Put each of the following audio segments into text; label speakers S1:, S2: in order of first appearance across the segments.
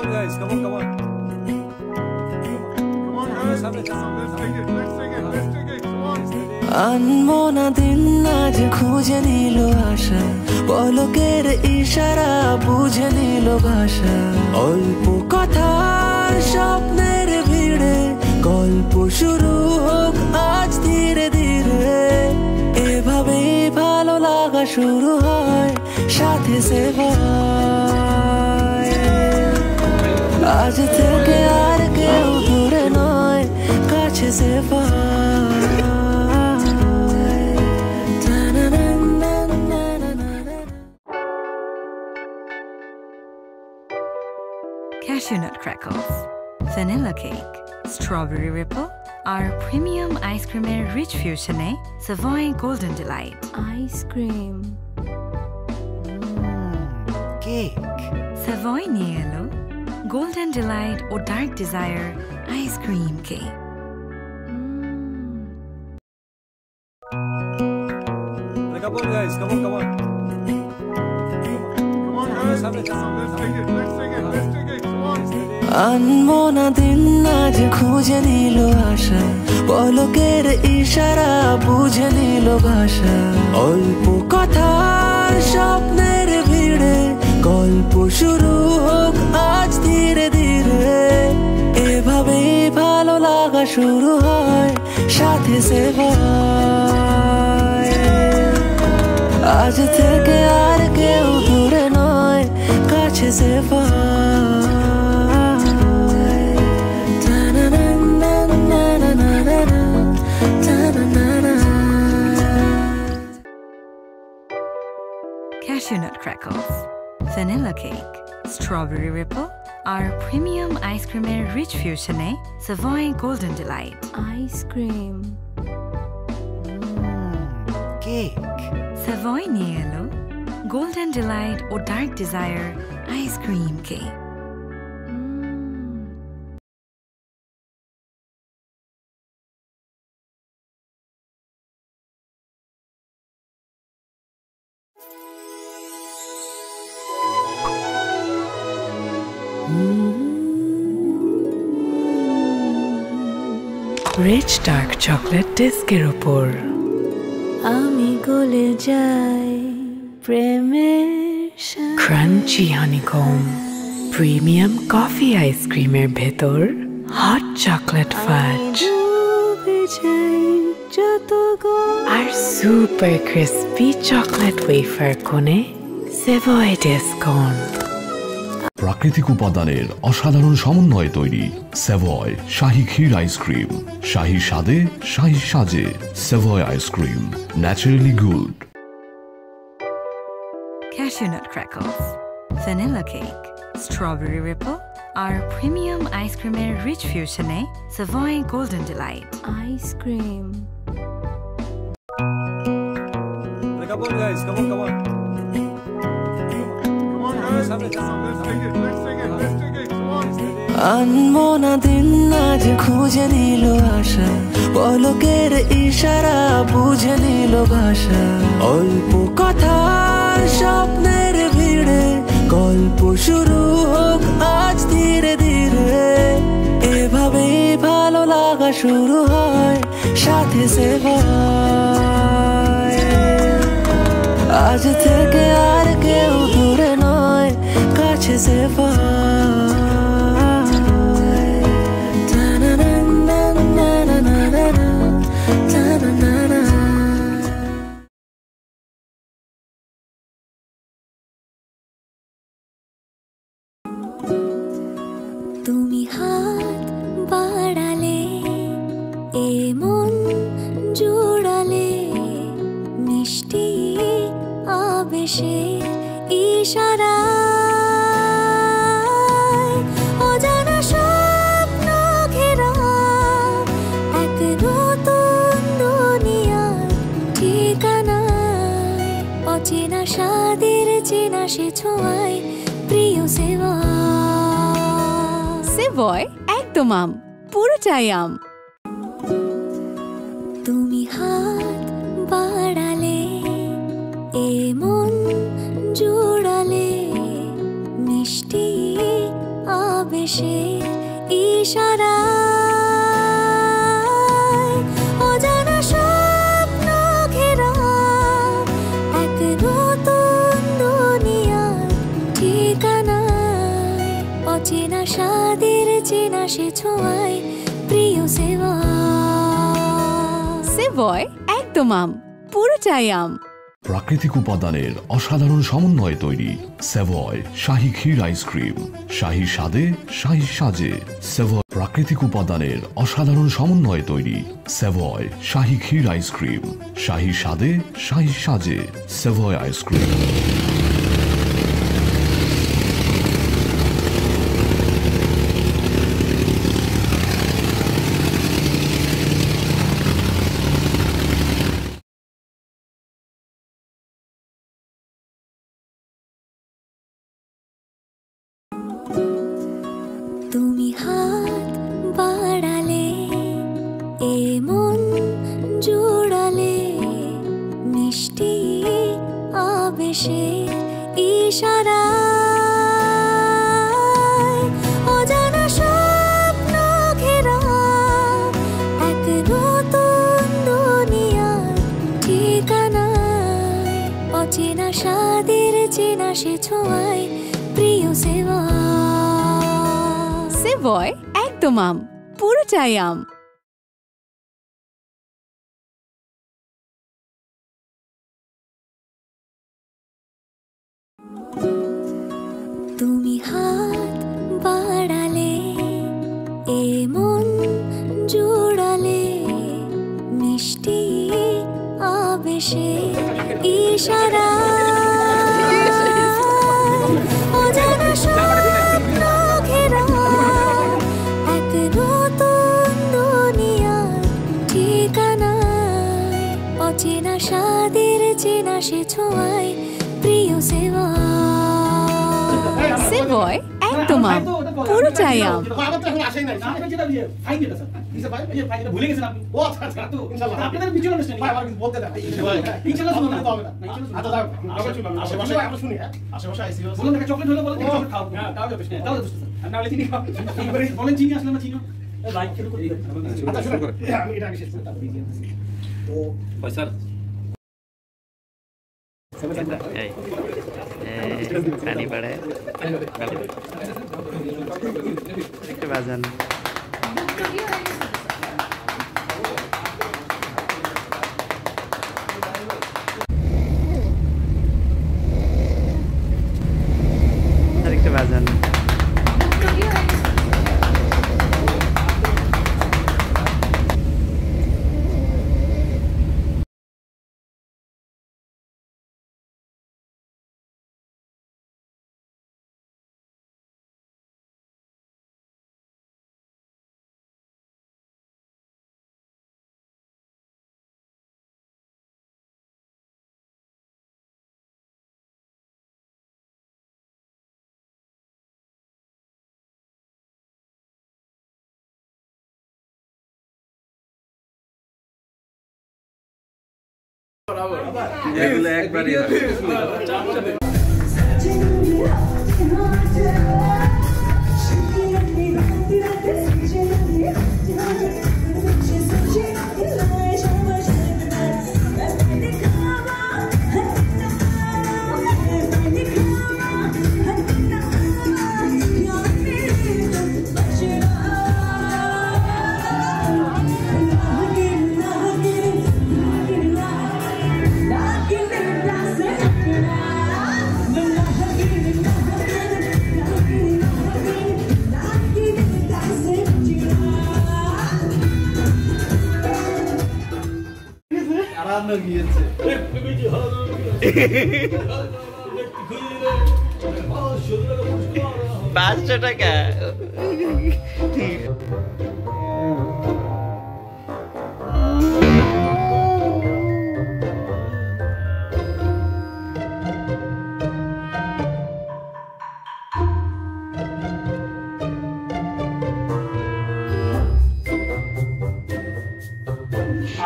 S1: on, guys. Come on, come on.
S2: আনমনা দিন আজ খুঁজে নিল আশা, পলকের ইশারা বুঝে নিল ভাষা। অল্প কথার স্বপ্নের ভিড়ে গল্প শুরু হোক আজ ধীরে ধীরে। এভাবেই ভালো লাগা শুরু হয়, সাথে সেভায়। আজ থেকে আর কেউ দূরে নয়, কাছে সেভায়।
S3: Cashew nut crackles, vanilla cake, strawberry ripple, our premium ice cream rich fusion Savoy Golden Delight.
S4: Ice cream.
S2: Cake.
S3: Savoy niye elo Golden Delight or Dark Desire ice cream cake.
S1: Come on, guys. Come on, come on.
S2: আনমনা দিন আজ খুঁজে নিল আশা, পলকের ইশারা বুঝে নিল ভাষা। অল্প কথার স্বপ্নের ভিড়ে গল্প শুরু হোক আজ ধীরে ধীরে। এভাবেই ভালো লাগা শুরু হয়, সাথে সেভায়। আজ থেকে আর কেউ দূরে নয়, কাছে সেভায়।
S3: Cashew nut crackles, vanilla cake, strawberry ripple, our premium ice cream rich fusion Savoy Golden Delight.
S4: Ice cream.
S2: Cake.
S3: Savoy niye elo Golden Delight or Dark Desire ice cream cake.
S5: Rich dark chocolate ডিস্কের উপর
S4: আমি গলে যাই প্রেমের সাথে।
S5: Crunchy honeycomb premium coffee আইসক্রিমের ভেতর hot chocolate ফাজ
S4: ডুবে যাই যত
S5: আর সুপার ক্রিস্পি চকলেট ওয়েফার কোণে সেভয় ডিসকাউন্ট।
S6: প্রাকৃতিক উপাদানের অসাধারণ সমন্বয়ে তৈরি সেভয় শাহী ক্ষীর আইসক্রিম, শাহী স্বাদে শাহী সাজে। Savoy ice cream, naturally good.
S3: Cashew nut crackles, vanilla cake, strawberry ripple, our premium ice cream rich fusion Savoy Golden Delight.
S4: Ice cream.
S1: Come on, guys. Come on, come on.
S2: আনমনা দিন আজ খুঁজে নিল আশা, পলকের ইশারা বুঝে নিল ভাষা। অল্প কথার স্বপ্নের ভিড়ে গল্প শুরু হোক আজ ধীরে ধীরে। এভাবেই ভালো লাগা শুরু হয়, সাথে সেভায়। আজ থেকে আর কেউ দূরে নয়, কাছে সেভায়।
S4: তুমি হাত বাড়ালে এমন জোড়ালে মিষ্টি আবেশে ইশারা। অজানা স্বপ্ন ঘেরা এক নতুন দুনিয়ার ঠিকানায়। অচেনা স্বাদের চেনা সে ছোঁয়ায় প্রিয় সেবা।
S7: সেভয় একদম আম, পুরোটাই আম।
S4: তুমি হাত বাড়ালে এমন জোড়ালে মিষ্টি আবেশের ইশারায় অজানা স্বপ্ন ঘেরা এক নতুন দুনিয়ার ঠিকানায় অচেনা স্বাদের চেনা সে ছোঁয়ায় প্রিয়
S7: সেভয় একদম আম, পুরোটাই আম।
S6: প্রাকৃতিক উপাদানের অসাধারণ সমন্বয়ে তৈরি সেভয় শাহী ক্ষীর আইসক্রিম, শাহী স্বাদে শাহী সাজে। সেভয় প্রাকৃতিক উপাদানের অসাধারণ সমন্বয়ে তৈরি সেভয় শাহী ক্ষীর আইসক্রিম, শাহী স্বাদে শাহী সাজে। Savoy ice cream.
S4: তুমি হাত বাড়ালে এমন জোড়ালে মিষ্টি আবেশের ইশারায় অজানা স্বপ্ন ঘেরা এক নতুন দুনিয়ার ঠিকানায় অচেনা স্বাদের চেনা সে ছোঁয়ায় প্রিয়
S7: সেভয় একদম আম, পুরোটাই আম।
S4: তুমি হাত বাড়ালে এমন জোড়ালে মিষ্টি আবেশের ইশারায় অজানা স্বপ্ন ঘেরা এক নতুন দুনিয়ার ঠিকানায় অচেনা স্বাদের চেনা সে ছোঁয়ায় প্রিয়
S7: সেভয় একদম আম, পুরোটাই আম।
S8: পানি পড়ে একটু বাজান একটু বাজান এগুলো একবারই গিয়েছে 500 টাকা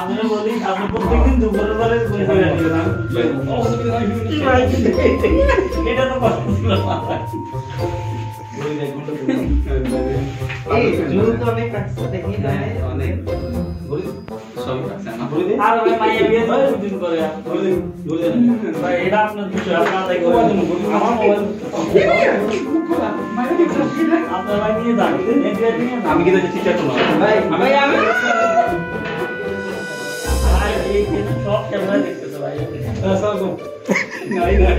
S9: আমরা বলি আমরা প্রত্যেকদিন দুপুরের পরে বই হয়ে গেলাম এটা তো কথা ছিল
S8: এই জুতো তো অনেক কাছে দেখি না অনেক বলি সব কাছে না বলি দে
S9: আর ভাই মাইয়া বিয়ে তো দিন করে বলি ভাই এটা আপনার বিষয় আপনারা তাই করে আমার মোবাইল আপনারা ভাই নিয়ে যান
S8: আমি কি দেখছি চেক করব ভাই ভাই আমি
S9: ভাই এই সব ক্যামেরা দেখতেছে ভাই
S8: সব নাই নাই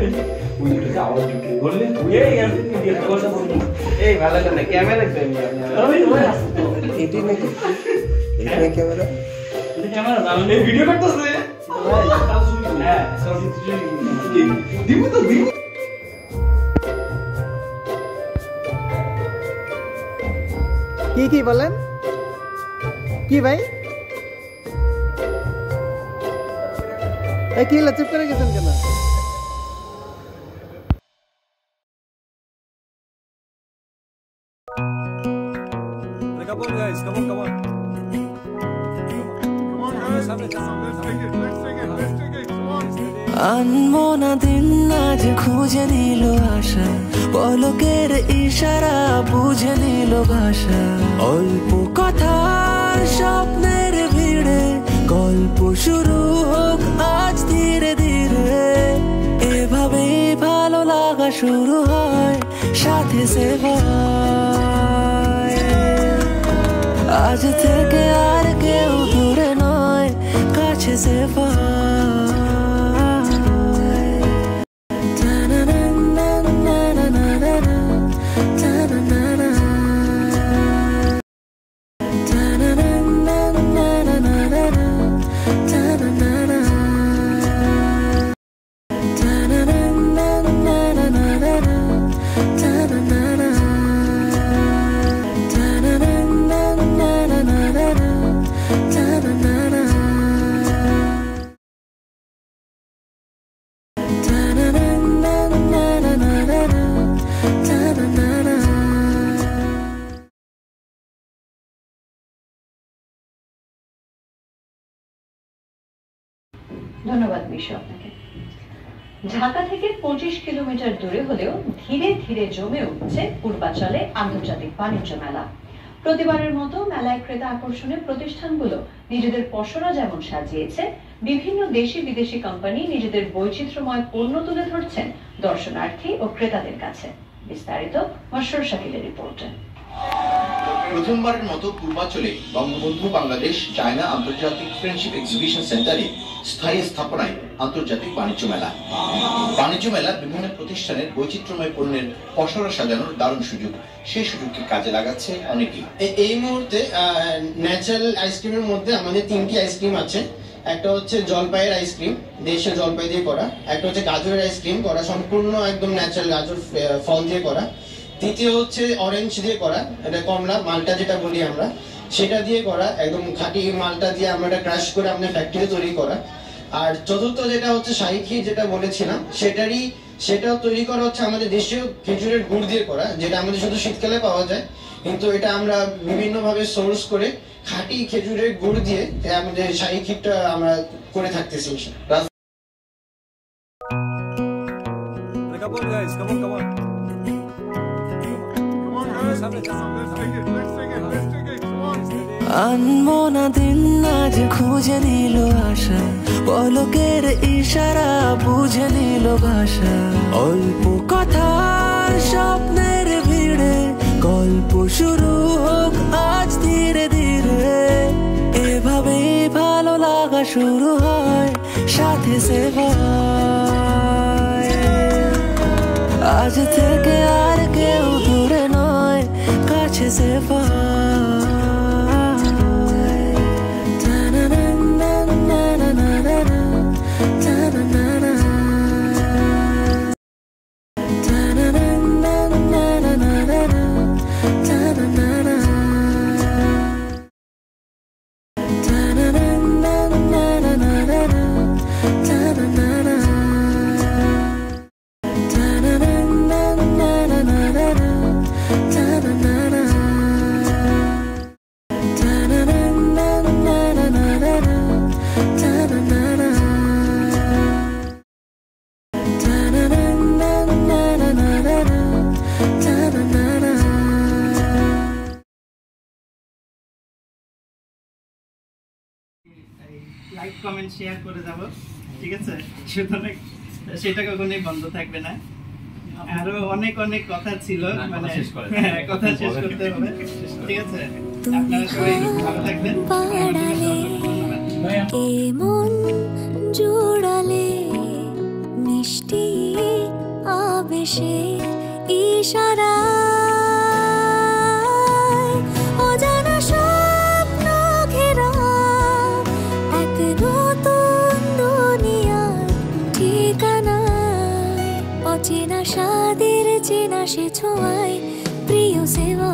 S8: ওইটা আওয়াজ দিতে বললে
S9: এই গেছে ভিডিও করতে বলুন
S8: এই ভালো করে ক্যামেরা দেখতে
S9: ওই
S8: এটি নাকি এটা ক্যামেরা
S9: এটা ক্যামেরা জানো
S8: এই ভিডিও করতেছে হ্যাঁ সব দিব তো দিব
S10: কি বলেন কি ভাই এই কি চুপ করে গেছেন কেন
S1: Come on, guys. Come on, come on. Come on, guys. Let's take it. Let's take it. Let's take it. Come on.
S2: আনমনা দিন আজ খুঁজে নিল আশা পলকের ইশারা বুঝে নিল ভাষা অল্প কথার স্বপ্নের ভিড়ে গল্প শুরু হোক আজ ধীরে ধীরে এভাবেই ভালো লাগা শুরু হয় সাথে সেভায় আজ থেকে আর কেউ দূরে নয় কাছে সেভায়
S11: ধন্যবাদ বিশ্ব আপনাকে। ঢাকা থেকে 25 কিলোমিটার দূরে হলেও ধীরে ধীরে জমে উঠছে পূর্বাচলে আন্তর্জাতিক বাণিজ্য মেলা। প্রতিবারের মতো মেলায় ক্রেতা আকর্ষণে প্রতিষ্ঠানগুলো নিজেদের পসরা যেমন সাজিয়েছে, বিভিন্ন দেশি বিদেশি কোম্পানি নিজেদের বৈচিত্র্যময় পণ্য তুলে ধরছেন দর্শনার্থী ও ক্রেতাদের কাছে। বিস্তারিত মাশরুর শাকিলের রিপোর্টে।
S12: প্রথমবারের মতো পূর্বাঞ্চলে বঙ্গবন্ধু বাংলাদেশ চায়না আন্তর্জাতিক ফ্রেন্ডশিপ এক্সিবিশন সেন্টারে স্থায়ী স্থাপনায় আন্তর্জাতিক বাণিজ্য মেলা। বাণিজ্য মেলা বিভিন্ন প্রতিষ্ঠানের বৈচিত্র্যময় পণ্যের পসরা সাজানোর দারুণ সুযোগ। সেই সুযোগকে কাজে লাগাচ্ছে অনেকেই।
S13: এই মুহূর্তে ন্যাচারাল আইসক্রিমের মধ্যে আমাদের 3টি আইসক্রিম আছে। একটা হচ্ছে জলপাইয়ের আইসক্রিম, দেশীয় জলপাই দিয়ে করা। একটা হচ্ছে গাজরের আইসক্রিম, করা সম্পূর্ণ একদম ন্যাচারাল গাজর ফল দিয়ে করা। দ্বিতীয় হচ্ছে অরেঞ্জ দিয়ে করা, এটা কমলা মালটা যেটা বলি আমরা, সেটা দিয়ে করা, একদম খাঁটি মালটা দিয়ে আমরা এটা ক্রাশ করে আমাদের ফ্যাক্টরি তৈরি করা। আর চতুর্থ যেটা হচ্ছে শাহী ক্ষীর, যেটা বলেছিলাম, সেটাও তৈরি করা হচ্ছে আমাদের দেশীয় খেজুরের গুড় দিয়ে করা, যেটা আমাদের শুধু শীতকালে পাওয়া যায়, কিন্তু এটা আমরা বিভিন্ন ভাবে সোর্স করে খাঁটি খেজুরের গুড় দিয়ে আমাদের শাহী ক্ষীরটা আমরা করে থাকতেছি।
S1: Come on, guys. Come on, come on. Come on, guys. Let's take it. Let's take it. Let's take it. Come on.
S2: আনমনা দিন আজ খুঁজে নিল আশা পলকের ইশারা বুঝে নিল ভাষা অল্প কথার স্বপ্নের ভিড়ে গল্প শুরু হোক আজ ধীরে ধীরে এভাবেই ভালো লাগা শুরু হয় সাথে সেভায় আজ থেকে আর কেউ দূরে নয় কাছে সেভায়
S14: কমেন্ট শেয়ার করে যাব, ঠিক আছে? সুতরাং সেটা কখনোই বন্ধ থাকবে না। আরো অনেক অনেক কথা ছিল, মানে কথা শেষ করতে হবে, ঠিক আছে? আপনারা সবাই ভালো থাকবেন।
S4: মন জোড়ালে মিষ্টি আবেশে ইশারা অজানা স্বপ্ন ঘেরা এক নতুন দুনিয়ার ঠিকানায় অচেনা স্বাদের চেনা সে ছোঁয়ায় প্রিয় সেবা।